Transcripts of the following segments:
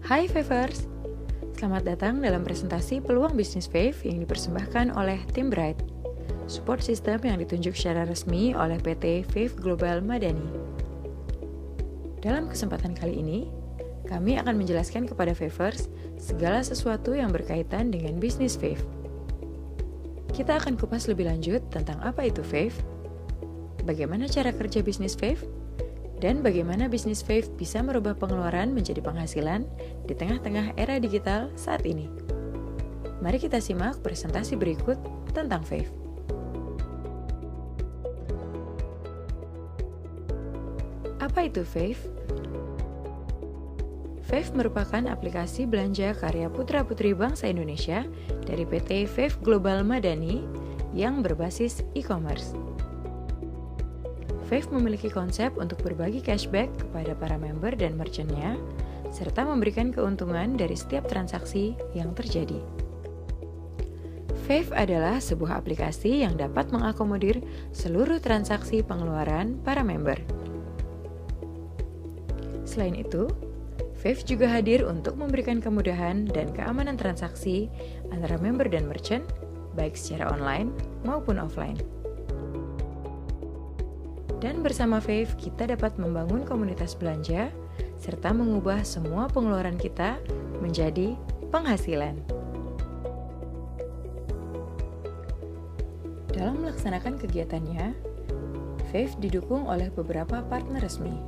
Hai Favers, selamat datang dalam presentasi peluang bisnis Fave yang dipersembahkan oleh tim Bright, support system yang ditunjuk secara resmi oleh PT Fave Global Madani. Dalam kesempatan kali ini, kami akan menjelaskan kepada Favers segala sesuatu yang berkaitan dengan bisnis Fave. Kita akan kupas lebih lanjut tentang apa itu Fave, bagaimana cara kerja bisnis Fave, dan bagaimana bisnis Fave bisa merubah pengeluaran menjadi penghasilan di tengah-tengah era digital saat ini. Mari kita simak presentasi berikut tentang Fave. Apa itu Fave? Fave merupakan aplikasi belanja karya putra-putri bangsa Indonesia dari PT Fave Global Madani yang berbasis e-commerce. Fave memiliki konsep untuk berbagi cashback kepada para member dan merchant-nya, serta memberikan keuntungan dari setiap transaksi yang terjadi. Fave adalah sebuah aplikasi yang dapat mengakomodir seluruh transaksi pengeluaran para member. Selain itu, Fave juga hadir untuk memberikan kemudahan dan keamanan transaksi antara member dan merchant, baik secara online maupun offline. Dan bersama Fave, kita dapat membangun komunitas belanja, serta mengubah semua pengeluaran kita menjadi penghasilan. Dalam melaksanakan kegiatannya, Fave didukung oleh beberapa partner resmi.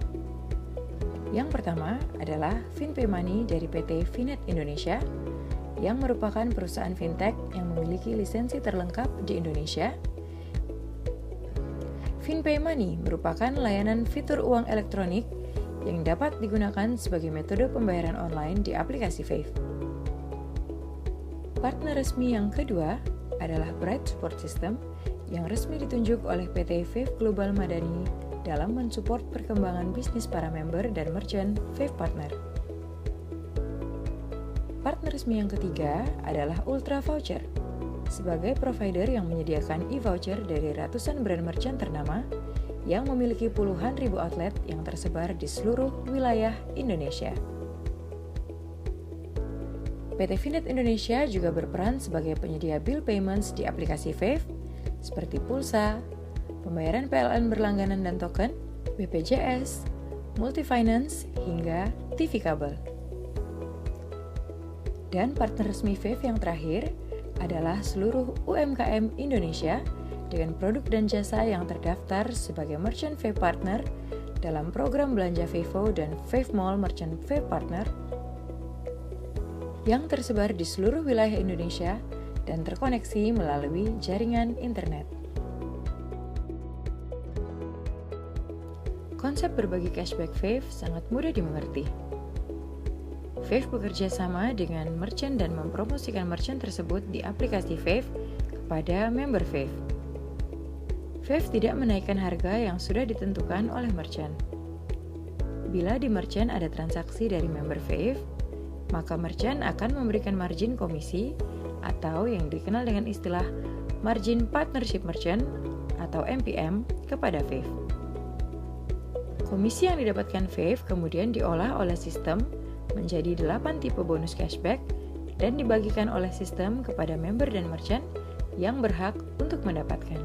Yang pertama adalah FinPay Money dari PT Finet Indonesia, yang merupakan perusahaan fintech yang memiliki lisensi terlengkap di Indonesia. FinPay Money merupakan layanan fitur uang elektronik yang dapat digunakan sebagai metode pembayaran online di aplikasi Fave. Partner resmi yang kedua adalah Bright Support System yang resmi ditunjuk oleh PT Fave Global Madani dalam mensupport perkembangan bisnis para member dan merchant Fave Partner. Partner resmi yang ketiga adalah Ultra Voucher, sebagai provider yang menyediakan e-voucher dari ratusan brand merchant ternama yang memiliki puluhan ribu outlet yang tersebar di seluruh wilayah Indonesia. PT Finet Indonesia juga berperan sebagai penyedia bill payments di aplikasi Fave, seperti pulsa, pembayaran PLN berlangganan dan token, BPJS, multi-finance, hingga TV kabel. Dan partner resmi Fave yang terakhir adalah seluruh UMKM Indonesia dengan produk dan jasa yang terdaftar sebagai Merchant Fave Partner dalam program belanja Vivo dan Fave Mall Merchant Fave Partner yang tersebar di seluruh wilayah Indonesia dan terkoneksi melalui jaringan internet. Konsep berbagi cashback Fave sangat mudah dimengerti. Fave bekerja sama dengan merchant dan mempromosikan merchant tersebut di aplikasi Fave kepada member Fave. Fave tidak menaikkan harga yang sudah ditentukan oleh merchant. Bila di merchant ada transaksi dari member Fave, maka merchant akan memberikan margin komisi atau yang dikenal dengan istilah Margin Partnership Merchant atau MPM kepada Fave. Komisi yang didapatkan Fave kemudian diolah oleh sistem menjadi 8 tipe bonus cashback dan dibagikan oleh sistem kepada member dan merchant yang berhak untuk mendapatkan.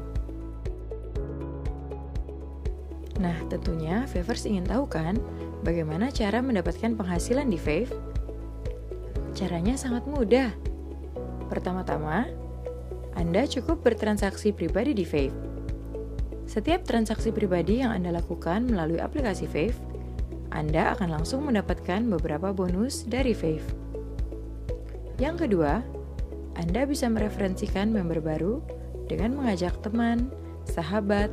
Nah, tentunya Favers ingin tahu kan bagaimana cara mendapatkan penghasilan di Fave? Caranya sangat mudah. Pertama-tama, Anda cukup bertransaksi pribadi di Fave. Setiap transaksi pribadi yang Anda lakukan melalui aplikasi Fave, Anda akan langsung mendapatkan beberapa bonus dari Fave. Yang kedua, Anda bisa mereferensikan member baru dengan mengajak teman, sahabat,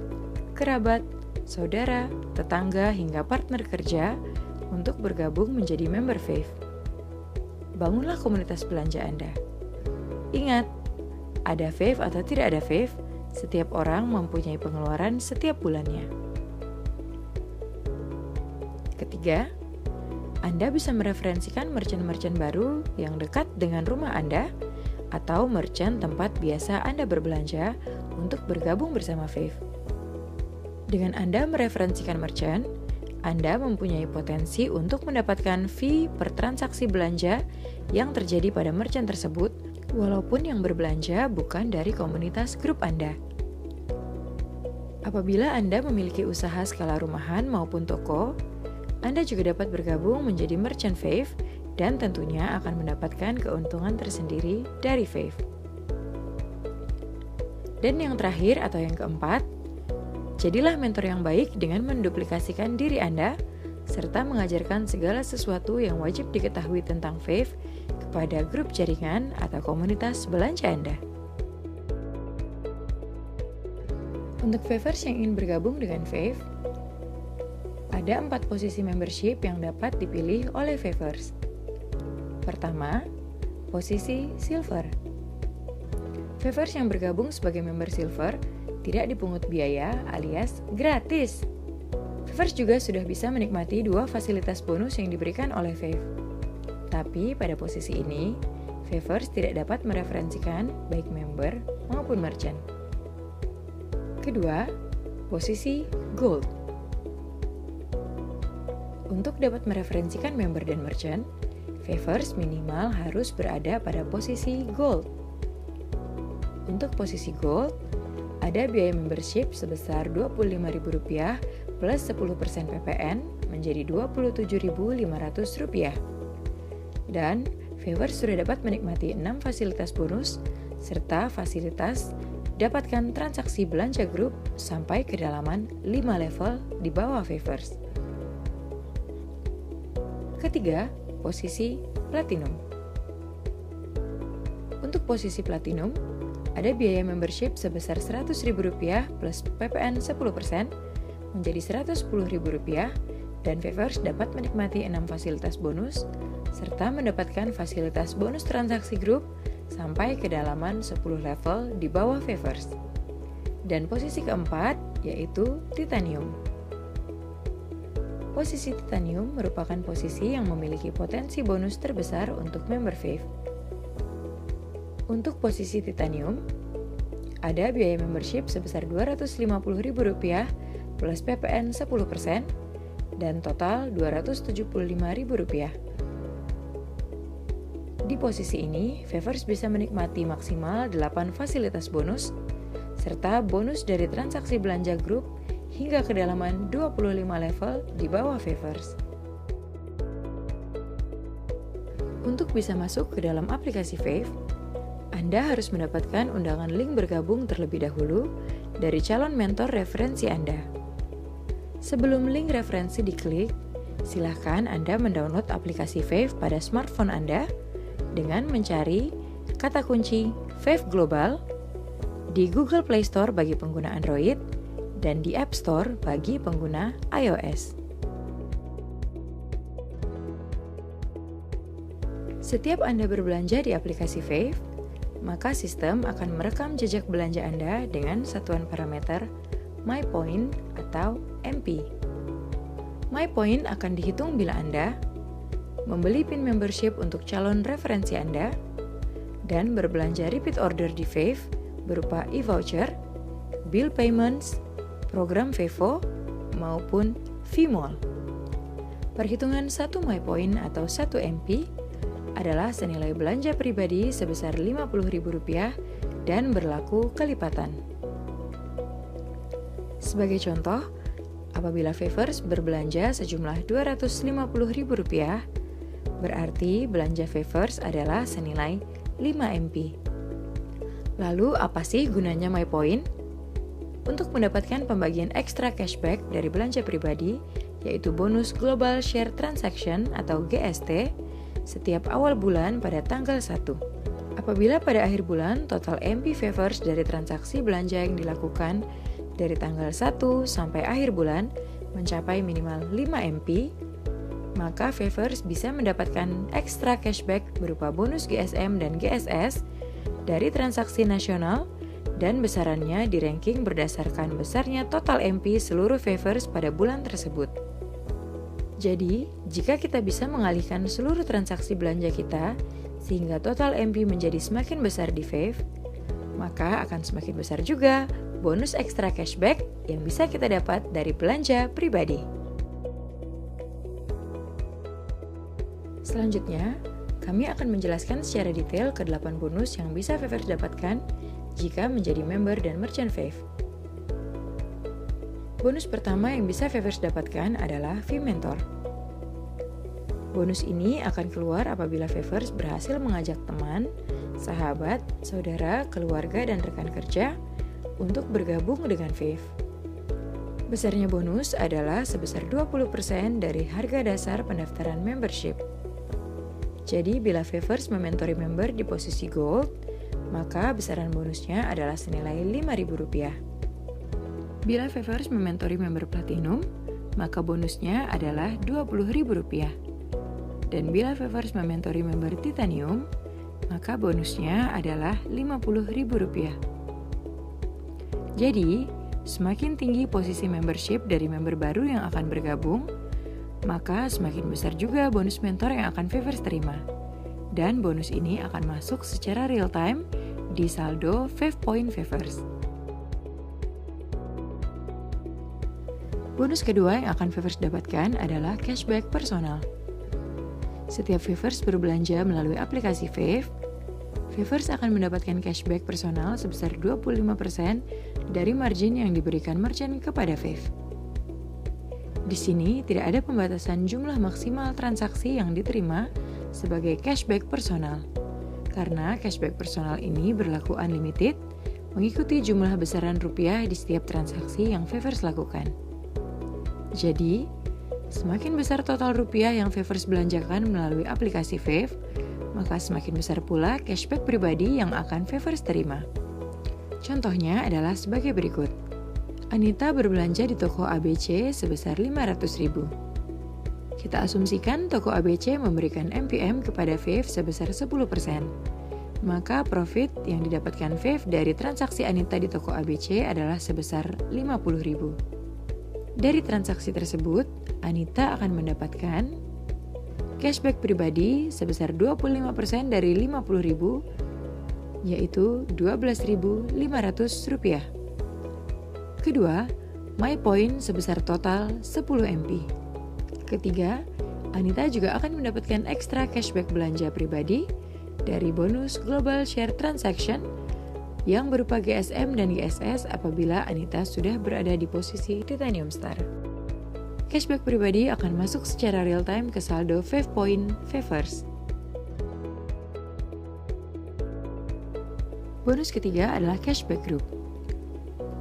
kerabat, saudara, tetangga, hingga partner kerja untuk bergabung menjadi member Fave. Bangunlah komunitas belanja Anda. Ingat, ada Fave atau tidak ada Fave, setiap orang mempunyai pengeluaran setiap bulannya. Ketiga, Anda bisa mereferensikan merchant-merchant baru yang dekat dengan rumah Anda atau merchant tempat biasa Anda berbelanja untuk bergabung bersama Fave. Dengan Anda mereferensikan merchant, Anda mempunyai potensi untuk mendapatkan fee per transaksi belanja yang terjadi pada merchant tersebut, walaupun yang berbelanja bukan dari komunitas grup Anda. Apabila Anda memiliki usaha skala rumahan maupun toko, Anda juga dapat bergabung menjadi merchant Fave dan tentunya akan mendapatkan keuntungan tersendiri dari Fave. Dan yang terakhir atau yang keempat, jadilah mentor yang baik dengan menduplikasikan diri Anda, serta mengajarkan segala sesuatu yang wajib diketahui tentang Fave kepada grup jaringan atau komunitas belanja Anda. Untuk Favers yang ingin bergabung dengan Fave, ada 4 posisi membership yang dapat dipilih oleh Favers. Pertama, posisi Silver. Favers yang bergabung sebagai member Silver tidak dipungut biaya alias gratis. Favers juga sudah bisa menikmati 2 fasilitas bonus yang diberikan oleh Fave. Tapi pada posisi ini, Favers tidak dapat mereferensikan baik member maupun merchant. Kedua, posisi Gold. Untuk dapat mereferensikan member dan merchant, Favers minimal harus berada pada posisi Gold. Untuk posisi Gold, ada biaya membership sebesar Rp25.000 plus 10% PPN menjadi Rp27.500. Dan Favers sudah dapat menikmati 6 fasilitas bonus serta fasilitas dapatkan transaksi belanja grup sampai kedalaman 5 level di bawah Favers. Ketiga, posisi Platinum. Untuk posisi Platinum, ada biaya membership sebesar Rp100.000 plus PPN 10% menjadi Rp110.000 dan Favers dapat menikmati 6 fasilitas bonus serta mendapatkan fasilitas bonus transaksi grup sampai kedalaman 10 level di bawah Favers. Dan posisi keempat yaitu Titanium. Posisi Titanium merupakan posisi yang memiliki potensi bonus terbesar untuk member Fave. Untuk posisi Titanium, ada biaya membership sebesar Rp250.000 plus PPN 10% dan total Rp275.000. Di posisi ini, Favers bisa menikmati maksimal 8 fasilitas bonus, serta bonus dari transaksi belanja grup hingga kedalaman 25 level di bawah Favers. Untuk bisa masuk ke dalam aplikasi Fave, Anda harus mendapatkan undangan link bergabung terlebih dahulu dari calon mentor referensi Anda. Sebelum link referensi diklik, silakan Anda mendownload aplikasi Fave pada smartphone Anda dengan mencari kata kunci Fave Global di Google Play Store bagi pengguna Android dan di App Store bagi pengguna iOS. Setiap Anda berbelanja di aplikasi Fave, maka sistem akan merekam jejak belanja Anda dengan satuan parameter MyPoint atau MP. MyPoint akan dihitung bila Anda membeli pin membership untuk calon referensi Anda dan berbelanja repeat order di Fave berupa e-voucher, bill payments, program Vevo, maupun V-Mall. Perhitungan 1 MyPoint atau 1 MP adalah senilai belanja pribadi sebesar Rp50.000 dan berlaku kelipatan. Sebagai contoh, apabila Favers berbelanja sejumlah Rp250.000, berarti belanja Favers adalah senilai 5 MP. Lalu apa sih gunanya MyPoint? Untuk mendapatkan pembagian ekstra cashback dari belanja pribadi, yaitu bonus Global Share Transaction atau GST, setiap awal bulan pada tanggal 1. Apabila pada akhir bulan total MP Favers dari transaksi belanja yang dilakukan dari tanggal 1 sampai akhir bulan mencapai minimal 5 MP, maka Favers bisa mendapatkan ekstra cashback berupa bonus GSM dan GSS dari transaksi nasional dan besarannya di ranking berdasarkan besarnya total MP seluruh Favers pada bulan tersebut. Jadi, jika kita bisa mengalihkan seluruh transaksi belanja kita sehingga total MP menjadi semakin besar di Fave, maka akan semakin besar juga bonus ekstra cashback yang bisa kita dapat dari belanja pribadi. Selanjutnya, kami akan menjelaskan secara detail ke-8 bonus yang bisa Favers dapatkan jika menjadi member dan merchant Fave. Bonus pertama yang bisa Favers dapatkan adalah Fee Mentor. Bonus ini akan keluar apabila Favers berhasil mengajak teman, sahabat, saudara, keluarga, dan rekan kerja untuk bergabung dengan Fave. Besarnya bonus adalah sebesar 20% dari harga dasar pendaftaran membership. Jadi bila Favers mementori member di posisi Gold, maka besaran bonusnya adalah senilai Rp5.000. Bila Favers mementori member Platinum, maka bonusnya adalah Rp20.000. Dan bila Favers mementori member Titanium, maka bonusnya adalah Rp50.000. Jadi, semakin tinggi posisi membership dari member baru yang akan bergabung, maka semakin besar juga bonus mentor yang akan Favers terima. Dan bonus ini akan masuk secara real time di saldo Fave Point Favers. Bonus kedua yang akan Favers dapatkan adalah cashback personal. Setiap Favers berbelanja melalui aplikasi Fave, Favers akan mendapatkan cashback personal sebesar 25% dari margin yang diberikan merchant kepada Fave. Di sini tidak ada pembatasan jumlah maksimal transaksi yang diterima sebagai cashback personal, karena cashback personal ini berlaku unlimited, mengikuti jumlah besaran rupiah di setiap transaksi yang Favers lakukan. Jadi, semakin besar total rupiah yang Favers belanjakan melalui aplikasi Fave, maka semakin besar pula cashback pribadi yang akan Favers terima. Contohnya adalah sebagai berikut. Anita berbelanja di toko ABC sebesar Rp500.000. Kita asumsikan toko ABC memberikan MPM kepada Fave sebesar 10%. Maka profit yang didapatkan Fave dari transaksi Anita di toko ABC adalah sebesar Rp50.000. Dari transaksi tersebut, Anita akan mendapatkan cashback pribadi sebesar 25% dari Rp50.000, yaitu Rp12.500. Kedua, My Point sebesar total 10 MP. Ketiga, Anita juga akan mendapatkan ekstra cashback belanja pribadi dari bonus Global Share Transaction yang berupa GSM dan GSS apabila Anita sudah berada di posisi Titanium Star. Cashback pribadi akan masuk secara real time ke saldo Fave Point Favers. Bonus ketiga adalah Cashback Group.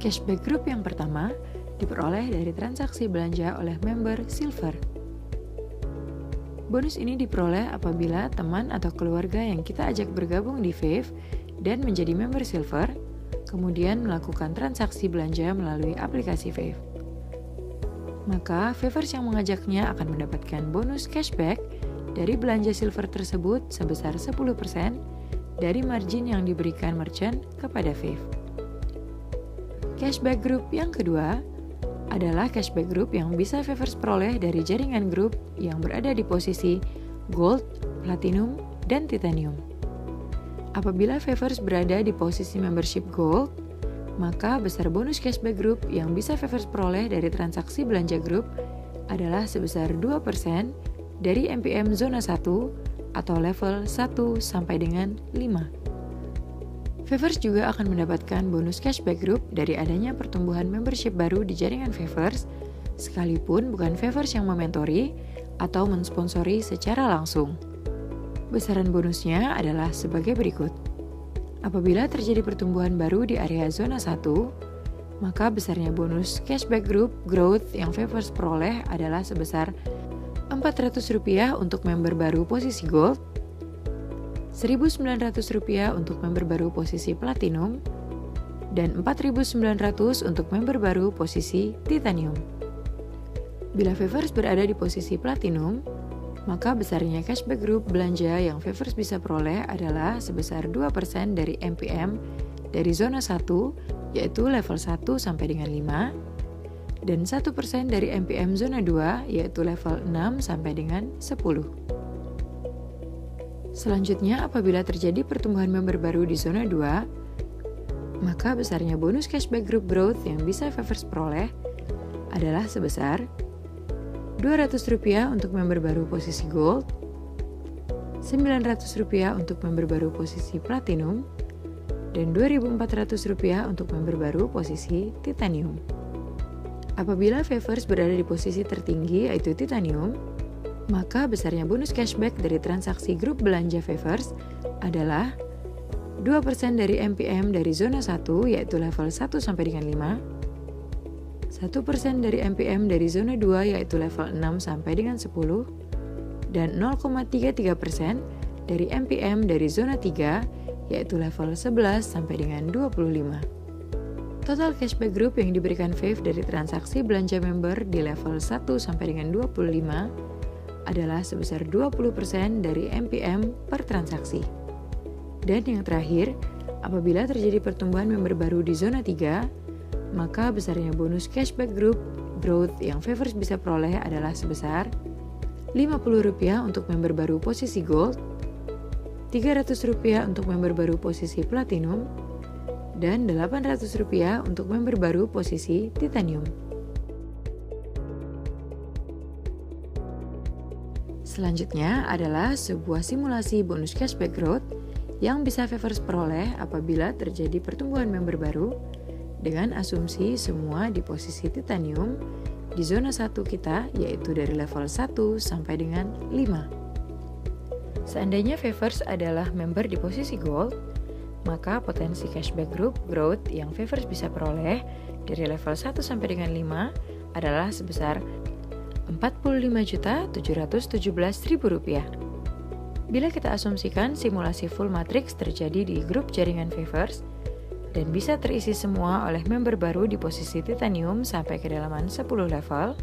Cashback Group yang pertama diperoleh dari transaksi belanja oleh member Silver. Bonus ini diperoleh apabila teman atau keluarga yang kita ajak bergabung di Fave dan menjadi member Silver, kemudian melakukan transaksi belanja melalui aplikasi Fave. Maka Favers yang mengajaknya akan mendapatkan bonus cashback dari belanja Silver tersebut sebesar 10% dari margin yang diberikan merchant kepada Fave. Cashback Group yang kedua adalah cashback group yang bisa Favers peroleh dari jaringan grup yang berada di posisi Gold, Platinum, dan Titanium. Apabila Favers berada di posisi membership Gold, maka besar bonus cashback group yang bisa Favers peroleh dari transaksi belanja grup adalah sebesar 2% dari MPM zona 1 atau level 1 sampai dengan 5. Favers juga akan mendapatkan bonus cashback group dari adanya pertumbuhan membership baru di jaringan Favers, sekalipun bukan Favers yang mementori atau mensponsori secara langsung. Besaran bonusnya adalah sebagai berikut. Apabila terjadi pertumbuhan baru di area zona 1, maka besarnya bonus cashback group growth yang Favers peroleh adalah sebesar Rp400 untuk member baru posisi Gold, Rp1.900 untuk member baru posisi Platinum, dan Rp4.900 untuk member baru posisi Titanium. Bila Favers berada di posisi Platinum, maka besarnya cashback group belanja yang Favers bisa peroleh adalah sebesar 2% dari MPM dari zona 1, yaitu level 1 sampai dengan 5, dan 1% dari MPM zona 2, yaitu level 6 sampai dengan 10. Selanjutnya, apabila terjadi pertumbuhan member baru di zona 2, maka besarnya bonus cashback group growth yang bisa Favers peroleh adalah sebesar Rp200 untuk member baru posisi Gold, Rp900 untuk member baru posisi Platinum, dan Rp2.400 untuk member baru posisi Titanium. Apabila Favors berada di posisi tertinggi yaitu Titanium, maka besarnya bonus cashback dari transaksi grup belanja Favors adalah 2% dari MPM dari zona 1 yaitu level 1 sampai dengan 5, 1% dari MPM dari zona 2 yaitu level 6 sampai dengan 10, dan 0,33% dari MPM dari zona 3 yaitu level 11 sampai dengan 25. Total cashback group yang diberikan Fave dari transaksi belanja member di level 1 sampai dengan 25 adalah sebesar 20% dari MPM per transaksi. Dan yang terakhir, apabila terjadi pertumbuhan member baru di zona 3, maka besarnya bonus cashback group growth yang Favors bisa peroleh adalah sebesar Rp50 untuk member baru posisi Gold, Rp300 untuk member baru posisi Platinum, dan Rp800 untuk member baru posisi Titanium. Selanjutnya adalah sebuah simulasi bonus cashback growth yang bisa Favors peroleh apabila terjadi pertumbuhan member baru dengan asumsi semua di posisi Titanium di zona 1 kita yaitu dari level 1 sampai dengan 5. Seandainya Favors adalah member di posisi Gold, maka potensi cashback group growth yang Favors bisa peroleh dari level 1 sampai dengan 5 adalah sebesar Rp45.717.000. Bila kita asumsikan simulasi full matrix terjadi di grup jaringan Favors dan bisa terisi semua oleh member baru di posisi Titanium sampai kedalaman 10 level,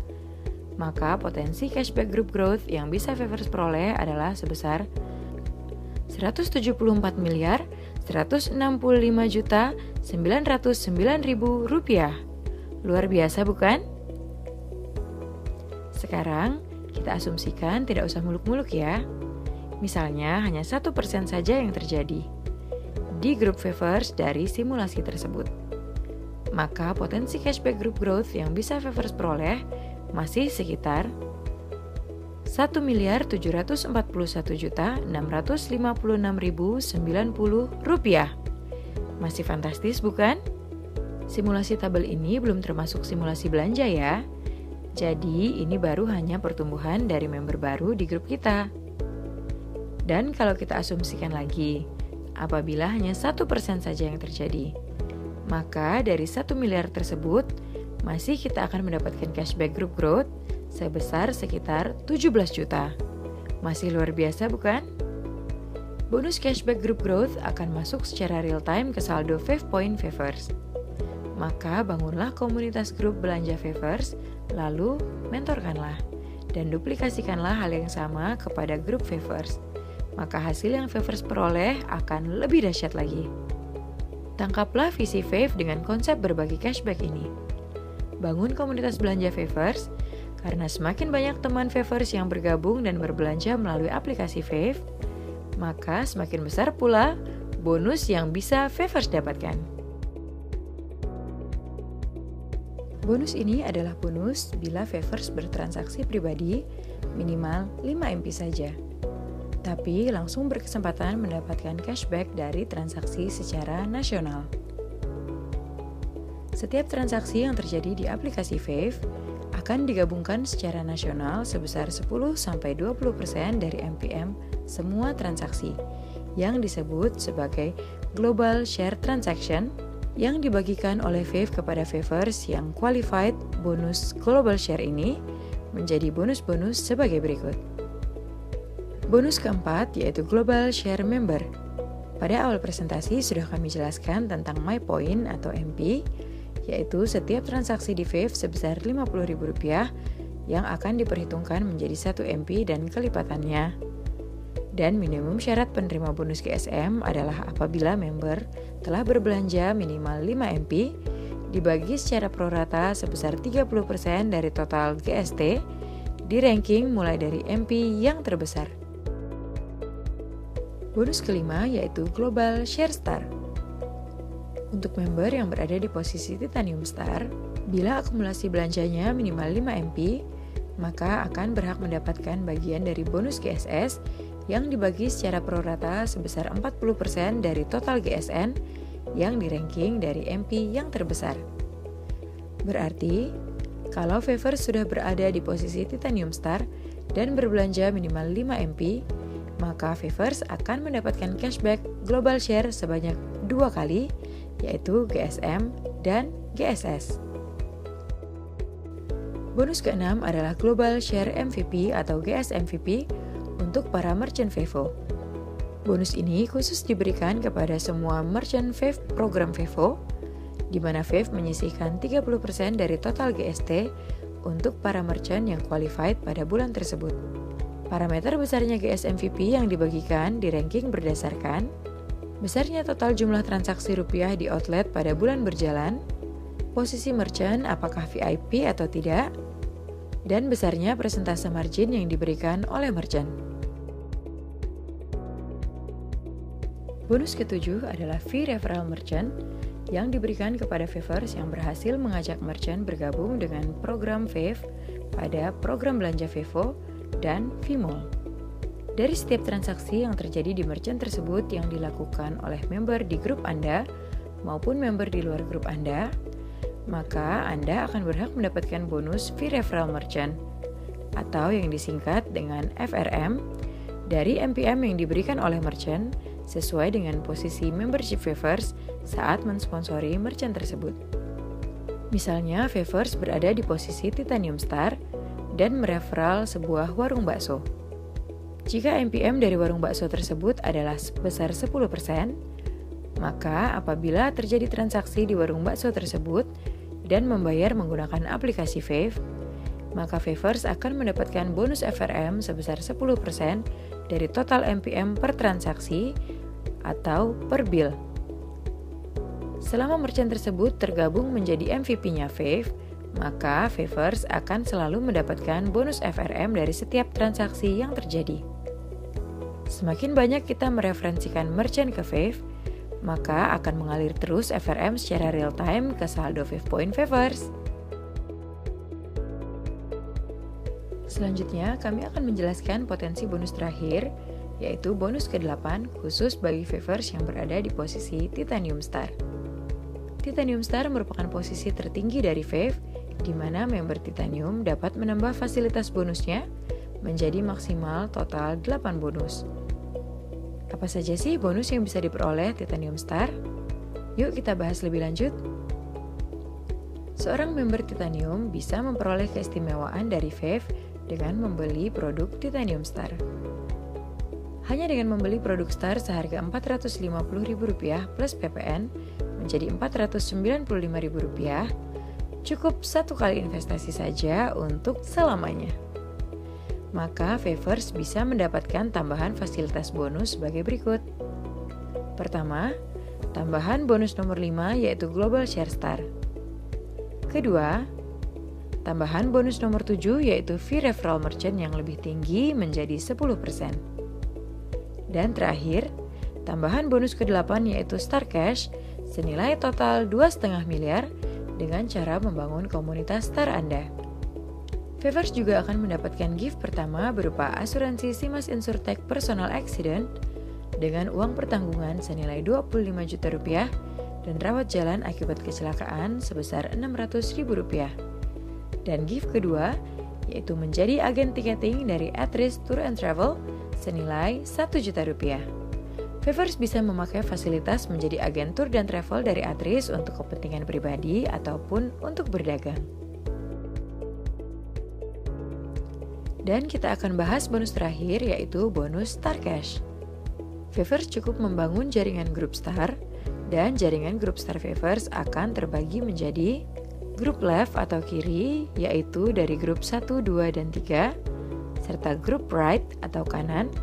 maka potensi cashback group growth yang bisa Favors peroleh adalah sebesar Rp174.165.909.000. Luar biasa bukan? Sekarang kita asumsikan tidak usah muluk-muluk ya. Misalnya hanya 1% saja yang terjadi di grup Favors dari simulasi tersebut. Maka potensi cashback group growth yang bisa Favors peroleh masih sekitar Rp1.741.656.090. Masih fantastis bukan? Simulasi tabel ini belum termasuk simulasi belanja ya. Jadi ini baru hanya pertumbuhan dari member baru di grup kita. Dan kalau kita asumsikan lagi, apabila hanya 1% saja yang terjadi, maka dari 1 miliar tersebut masih kita akan mendapatkan cashback group growth sebesar sekitar 17 juta. Masih luar biasa bukan? Bonus cashback group growth akan masuk secara real time ke saldo Fave Point Favors. Maka bangunlah komunitas grup belanja Favors, lalu mentorkanlah dan duplikasikanlah hal yang sama kepada grup Favors. Maka hasil yang Favors peroleh akan lebih dahsyat lagi. Tangkaplah visi Fave dengan konsep berbagi cashback ini. Bangun komunitas belanja Favors, karena semakin banyak teman Favors yang bergabung dan berbelanja melalui aplikasi Fave, maka semakin besar pula bonus yang bisa Favors dapatkan. Bonus ini adalah bonus bila Favors bertransaksi pribadi minimal 5 MP saja, tapi langsung berkesempatan mendapatkan cashback dari transaksi secara nasional. Setiap transaksi yang terjadi di aplikasi Fave akan digabungkan secara nasional sebesar 10-20% dari MPM semua transaksi yang disebut sebagai Global Share Transaction yang dibagikan oleh Fave kepada Favors yang qualified. Bonus Global Share ini menjadi bonus-bonus sebagai berikut. Bonus keempat yaitu Global Share Member. Pada awal presentasi sudah kami jelaskan tentang My Point atau MP, yaitu setiap transaksi di Fave sebesar Rp50.000 yang akan diperhitungkan menjadi 1 MP dan kelipatannya. Dan minimum syarat penerima bonus GSM adalah apabila member telah berbelanja minimal 5 MP dibagi secara prorata sebesar 30% dari total GST di ranking mulai dari MP yang terbesar. Bonus kelima yaitu Global Share Star. Untuk member yang berada di posisi Titanium Star, bila akumulasi belanjanya minimal 5 MP, maka akan berhak mendapatkan bagian dari bonus GSS yang dibagi secara prorata sebesar 40% dari total GSN yang di-ranking dari MP yang terbesar. Berarti, kalau Favors sudah berada di posisi Titanium Star dan berbelanja minimal 5 MP, maka Favors akan mendapatkan cashback global share sebanyak 2 kali, yaitu GSM dan GSS. Bonus ke-6 adalah Global Share MVP atau GS MVP untuk para merchant Vevo. Bonus ini khusus diberikan kepada semua merchant Vev program Vevo, di mana Vev menyisihkan 30% dari total GST untuk para merchant yang qualified pada bulan tersebut. Parameter besarnya GS MVP yang dibagikan di ranking berdasarkan besarnya total jumlah transaksi rupiah di outlet pada bulan berjalan, posisi merchant apakah VIP atau tidak, dan besarnya persentase margin yang diberikan oleh merchant. Bonus ke-7 adalah fee referral merchant yang diberikan kepada Favors yang berhasil mengajak merchant bergabung dengan program Vev pada program belanja Vevo dan Vmall. Dari setiap transaksi yang terjadi di merchant tersebut yang dilakukan oleh member di grup Anda maupun member di luar grup Anda, maka Anda akan berhak mendapatkan bonus fee referral merchant atau yang disingkat dengan FRM dari MPM yang diberikan oleh merchant sesuai dengan posisi membership Favors saat mensponsori merchant tersebut. Misalnya, Favors berada di posisi Titanium Star dan mereferral sebuah warung bakso. Jika MPM dari warung bakso tersebut adalah sebesar 10%, maka apabila terjadi transaksi di warung bakso tersebut dan membayar menggunakan aplikasi Vev, maka Favors akan mendapatkan bonus FRM sebesar 10% dari total MPM per transaksi atau per bill. Selama merchant tersebut tergabung menjadi MVP-nya Vev, maka Favors akan selalu mendapatkan bonus FRM dari setiap transaksi yang terjadi. Semakin banyak kita mereferensikan merchant ke Vev, maka akan mengalir terus FRM secara real time ke saldo Vev Point Favors. Selanjutnya, kami akan menjelaskan potensi bonus terakhir, yaitu bonus ke-8 khusus bagi Favors yang berada di posisi Titanium Star. Titanium Star merupakan posisi tertinggi dari Vev, di mana member Titanium dapat menambah fasilitas bonusnya menjadi maksimal total 8 bonus. Apa saja sih bonus yang bisa diperoleh Titanium Star? Yuk kita bahas lebih lanjut. Seorang member Titanium bisa memperoleh keistimewaan dari Vev dengan membeli produk Titanium Star. Hanya dengan membeli produk Star seharga Rp450.000 plus PPN menjadi Rp495.000, cukup satu kali investasi saja untuk selamanya. Maka Favors bisa mendapatkan tambahan fasilitas bonus sebagai berikut. Pertama, tambahan bonus nomor 5 yaitu Global Share Star. Kedua, tambahan bonus nomor 7 yaitu fee referral merchant yang lebih tinggi menjadi 10%. Dan terakhir, tambahan bonus ke-8 yaitu Star Cash senilai total 2,5 miliar dengan cara membangun komunitas Star Anda. Favors juga akan mendapatkan gift pertama berupa asuransi Simas Insurtech Personal Accident dengan uang pertanggungan senilai Rp25 juta dan rawat jalan akibat kecelakaan sebesar Rp600.000. Dan gift kedua yaitu menjadi agen tiketing dari Atris Tour and Travel senilai Rp1 juta. Favors bisa memakai fasilitas menjadi agen tour dan travel dari Atris untuk kepentingan pribadi ataupun untuk berdagang. Dan kita akan bahas bonus terakhir yaitu bonus Star Cash. Favors cukup membangun jaringan grup Star dan jaringan grup Star Favors akan terbagi menjadi grup left atau kiri yaitu dari grup 1, 2, dan 3 serta grup right atau kanan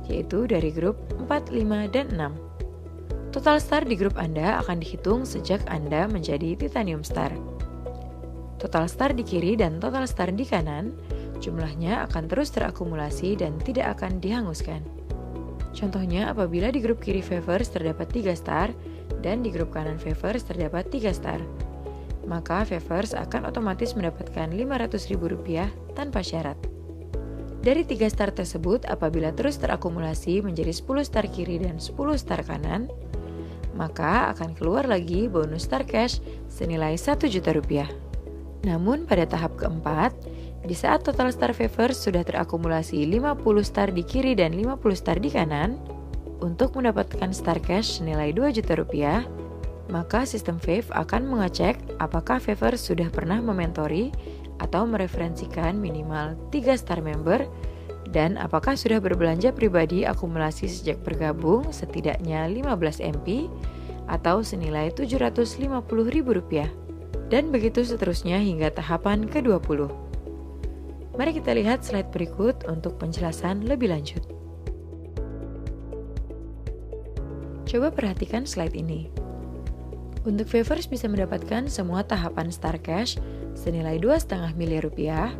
yaitu dari grup 4, 5, dan 6. Total star di grup Anda akan dihitung sejak Anda menjadi Titanium Star. Total star di kiri dan total star di kanan jumlahnya akan terus terakumulasi dan tidak akan dihanguskan. Contohnya apabila di grup kiri Favors terdapat 3 star dan di grup kanan Favors terdapat 3 star. maka Favors akan otomatis mendapatkan Rp500.000 tanpa syarat. Dari 3 star tersebut, apabila terus terakumulasi menjadi 10 star kiri dan 10 star kanan, maka akan keluar lagi bonus star cash senilai Rp1 juta. Namun pada tahap keempat, di saat total star Favors sudah terakumulasi 50 star di kiri dan 50 star di kanan, untuk mendapatkan star cash senilai Rp2 juta, maka sistem Fave akan mengecek apakah Favors sudah pernah mementori atau mereferensikan minimal 3 star member dan apakah sudah berbelanja pribadi akumulasi sejak bergabung setidaknya 15 MP atau senilai Rp750.000, dan begitu seterusnya hingga tahapan ke-20. Mari kita lihat slide berikut untuk penjelasan lebih lanjut. Coba perhatikan slide ini. Untuk Favors bisa mendapatkan semua tahapan Star Cash senilai Rp2,5 miliar.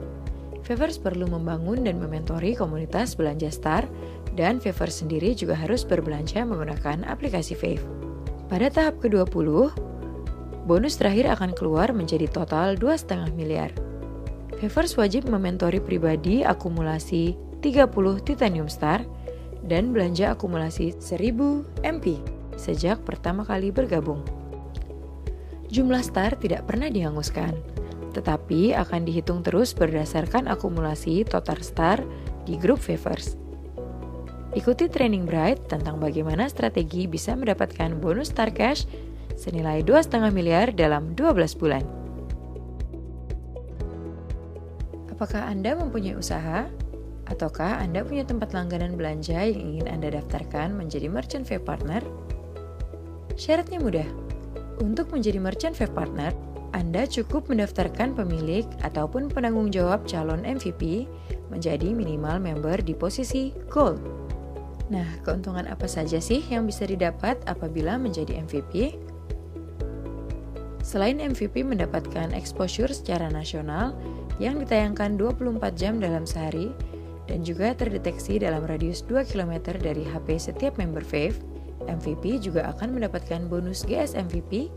Favors perlu membangun dan mementori komunitas belanja Star, dan Favors sendiri juga harus berbelanja menggunakan aplikasi Fave. Pada tahap ke-20, bonus terakhir akan keluar menjadi total Rp2,5 miliar. Favors wajib mementori pribadi akumulasi 30 Titanium Star dan belanja akumulasi 1000 MP sejak pertama kali bergabung. Jumlah star tidak pernah dihanguskan, tetapi akan dihitung terus berdasarkan akumulasi total star di grup Favors. Ikuti training Bright tentang bagaimana strategi bisa mendapatkan bonus star cash senilai Rp2,5 miliar dalam 12 bulan. Apakah Anda mempunyai usaha? Ataukah Anda punya tempat langganan belanja yang ingin Anda daftarkan menjadi Merchant Fave Partner? Syaratnya mudah. Untuk menjadi Merchant Fave Partner, Anda cukup mendaftarkan pemilik ataupun penanggung jawab calon MVP menjadi minimal member di posisi Gold. Nah, keuntungan apa saja sih yang bisa didapat apabila menjadi MVP? Selain MVP mendapatkan exposure secara nasional yang ditayangkan 24 jam dalam sehari dan juga terdeteksi dalam radius 2 km dari HP setiap member Fave, MVP juga akan mendapatkan bonus GS MVP,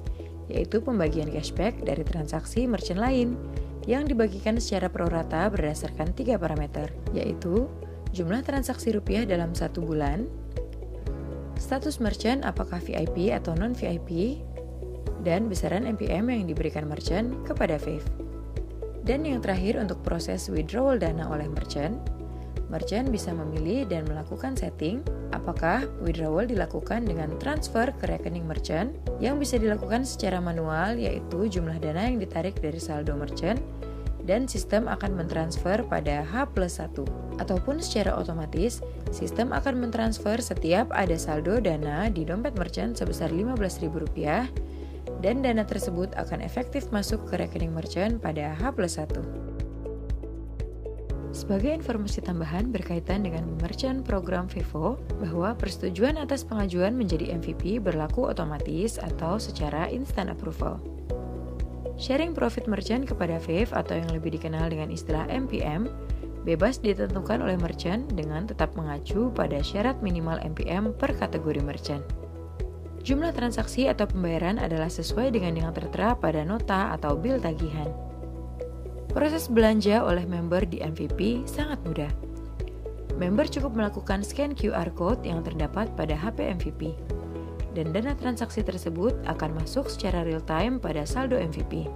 yaitu pembagian cashback dari transaksi merchant lain yang dibagikan secara prorata berdasarkan 3 parameter, yaitu jumlah transaksi rupiah dalam 1 bulan, status merchant apakah VIP atau non-VIP, dan besaran MPM yang diberikan merchant kepada Fave. Dan yang terakhir untuk proses withdrawal dana oleh merchant bisa memilih dan melakukan setting apakah withdrawal dilakukan dengan transfer ke rekening merchant yang bisa dilakukan secara manual, yaitu jumlah dana yang ditarik dari saldo merchant dan sistem akan mentransfer pada H+1, ataupun secara otomatis sistem akan mentransfer setiap ada saldo dana di dompet merchant sebesar Rp15.000 dan dana tersebut akan efektif masuk ke rekening merchant pada H+1. Sebagai informasi tambahan berkaitan dengan merchant program Vivo, bahwa persetujuan atas pengajuan menjadi MVP berlaku otomatis atau secara instant approval. Sharing profit merchant kepada Fave atau yang lebih dikenal dengan istilah MPM, bebas ditentukan oleh merchant dengan tetap mengacu pada syarat minimal MPM per kategori merchant. Jumlah transaksi atau pembayaran adalah sesuai dengan yang tertera pada nota atau bil tagihan. Proses belanja oleh member di MVP sangat mudah. Member cukup melakukan scan QR Code yang terdapat pada HP MVP, dan dana transaksi tersebut akan masuk secara real-time pada saldo MVP.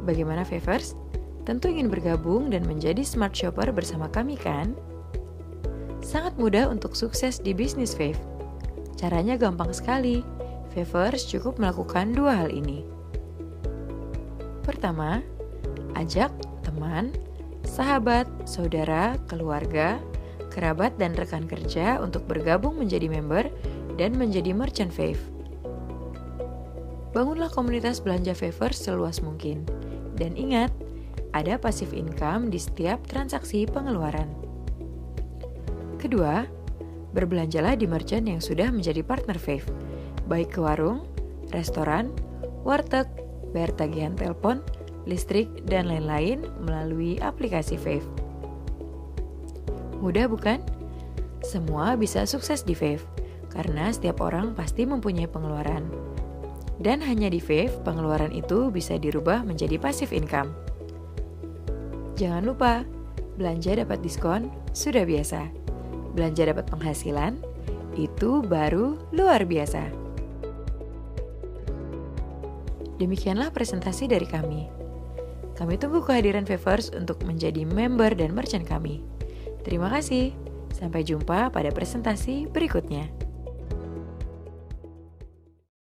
Bagaimana Favors? Tentu ingin bergabung dan menjadi smart shopper bersama kami kan? Sangat mudah untuk sukses di bisnis Fave. Caranya gampang sekali. Favors cukup melakukan 2 hal ini. Pertama, ajak teman, sahabat, saudara, keluarga, kerabat, dan rekan kerja untuk bergabung menjadi member dan menjadi merchant Fave. Bangunlah komunitas belanja Favors seluas mungkin. Dan ingat, ada passive income di setiap transaksi pengeluaran. Kedua, berbelanjalah di merchant yang sudah menjadi partner Fave, baik ke warung, restoran, warteg, bayar tagihan telepon, listrik, dan lain-lain melalui aplikasi Fave. Mudah bukan? Semua bisa sukses di Fave, karena setiap orang pasti mempunyai pengeluaran. Dan hanya di Fave, pengeluaran itu bisa dirubah menjadi passive income. Jangan lupa, belanja dapat diskon sudah biasa. Belanja dapat penghasilan, itu baru luar biasa. Demikianlah presentasi dari kami. Kami tunggu kehadiran Favers untuk menjadi member dan merchant kami. Terima kasih. Sampai jumpa pada presentasi berikutnya.